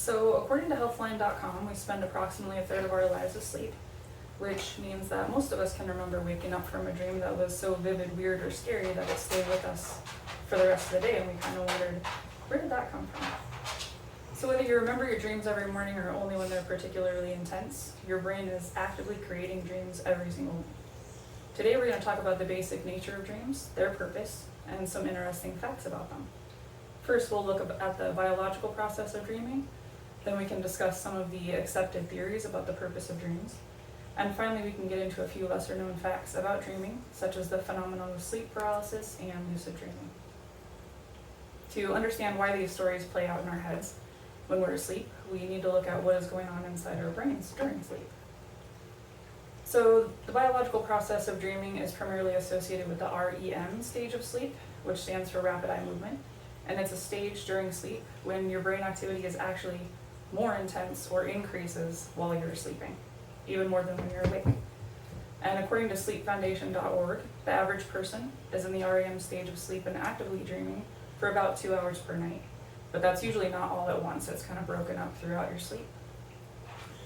So according to healthline.com, we spend approximately a third of our lives asleep, which means that most of us can remember waking up from a dream that was so vivid, weird, or scary that it stayed with us for the rest of the day, and we kind of wondered, where did that come from? So whether you remember your dreams every morning or only when they're particularly intense, your brain is actively creating dreams every single night. Today we're going to talk about the basic nature of dreams, their purpose, and some interesting facts about them. First, we'll look at the biological process of dreaming. Then we can discuss some of the accepted theories about the purpose of dreams. And finally, we can get into a few lesser known facts about dreaming, such as the phenomenon of sleep paralysis and lucid dreaming. To understand why these stories play out in our heads when we're asleep, we need to look at what is going on inside our brains during sleep. So the biological process of dreaming is primarily associated with the REM stage of sleep, which stands for rapid eye movement. And it's a stage during sleep when your brain activity is actually more intense or increases while you're sleeping, even more than when you're awake. And according to sleepfoundation.org, the average person is in the REM stage of sleep and actively dreaming for about 2 hours per night. But that's usually not all at once, it's kind of broken up throughout your sleep.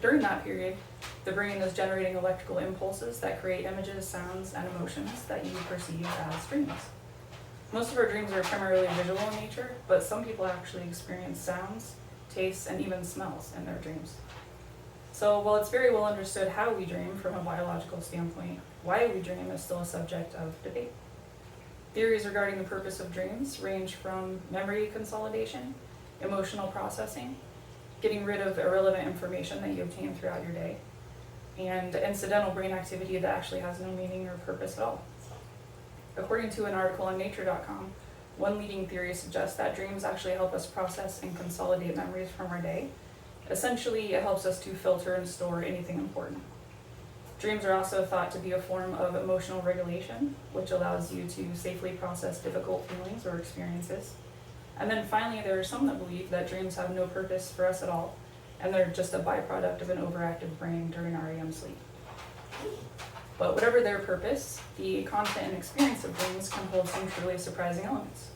During that period, the brain is generating electrical impulses that create images, sounds, and emotions that you perceive as dreams. Most of our dreams are primarily visual in nature, but some people actually experience sounds, tastes, and even smells in their dreams. So while it's very well understood how we dream from a biological standpoint, why we dream is still a subject of debate. Theories regarding the purpose of dreams range from memory consolidation, emotional processing, getting rid of irrelevant information that you obtain throughout your day, and incidental brain activity that actually has no meaning or purpose at all. According to an article on nature.com, one leading theory suggests that dreams actually help us process and consolidate memories from our day. Essentially, it helps us to filter and store anything important. Dreams are also thought to be a form of emotional regulation, which allows you to safely process difficult feelings or experiences. And then finally, there are some that believe that dreams have no purpose for us at all, and they're just a byproduct of an overactive brain during REM sleep. But whatever their purpose, the content and experience of dreams can hold some truly surprising elements.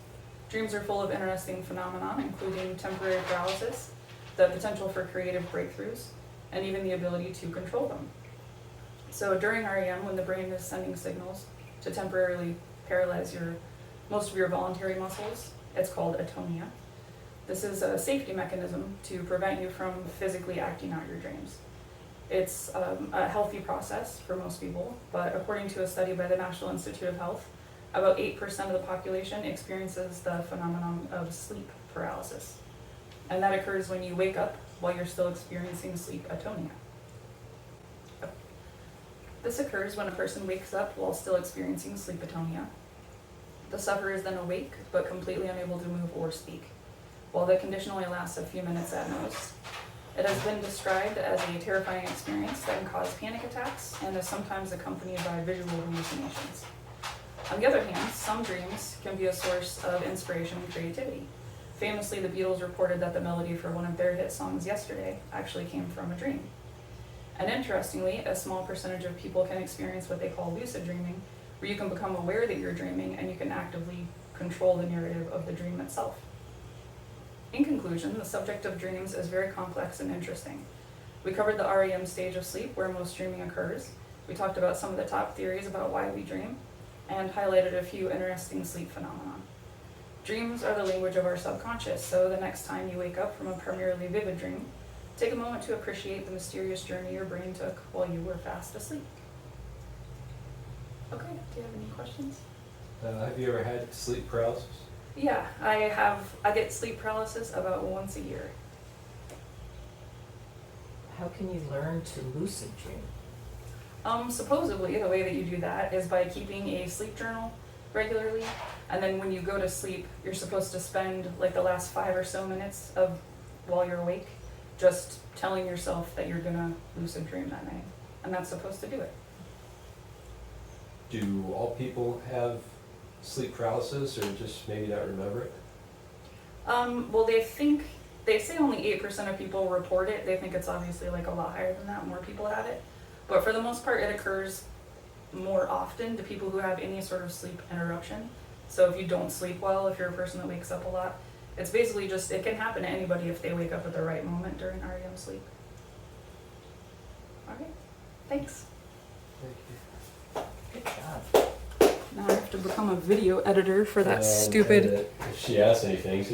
Dreams are full of interesting phenomena, including temporary paralysis, the potential for creative breakthroughs, and even the ability to control them. So during REM, when the brain is sending signals to temporarily paralyze most of your voluntary muscles, it's called atonia. This is a safety mechanism to prevent you from physically acting out your dreams. It's a healthy process for most people, but according to a study by the National Institute of Health, about 8% of the population experiences the phenomenon of sleep paralysis. And that occurs when you wake up while you're still experiencing sleep atonia. This occurs when a person wakes up while still experiencing sleep atonia. The sufferer is then awake, but completely unable to move or speak. While the condition only lasts a few minutes at most, it has been described as a terrifying experience that can cause panic attacks and is sometimes accompanied by visual hallucinations. On the other hand, some dreams can be a source of inspiration and creativity. Famously, the Beatles reported that the melody for one of their hit songs, Yesterday, actually came from a dream. And interestingly, a small percentage of people can experience what they call lucid dreaming, where you can become aware that you're dreaming and you can actively control the narrative of the dream itself. In conclusion, the subject of dreams is very complex and interesting. We covered the REM stage of sleep where most dreaming occurs. We talked about some of the top theories about why we dream and highlighted a few interesting sleep phenomena. Dreams are the language of our subconscious, so the next time you wake up from a primarily vivid dream, take a moment to appreciate the mysterious journey your brain took while you were fast asleep. Okay, do you have any questions? Have you ever had sleep paralysis? Yeah, I get sleep paralysis about once a year. How can you learn to lucid dream? Supposedly the way that you do that is by keeping a sleep journal regularly, and then when you go to sleep, you're supposed to spend like the last 5 or so minutes of while you're awake just telling yourself that you're gonna lucid dream that night, and that's supposed to do it. Do all people have sleep paralysis, or just maybe not remember it? Well, they say only 8% of people report it. They think it's obviously like a lot higher than that, more people have it. But for the most part, it occurs more often to people who have any sort of sleep interruption. So if you don't sleep well, if you're a person that wakes up a lot, It's basically just, it can happen to anybody if they wake up at the right moment during REM sleep. Okay, thanks. Good job. Now I have to become a video editor for that And stupid. if she asks anything,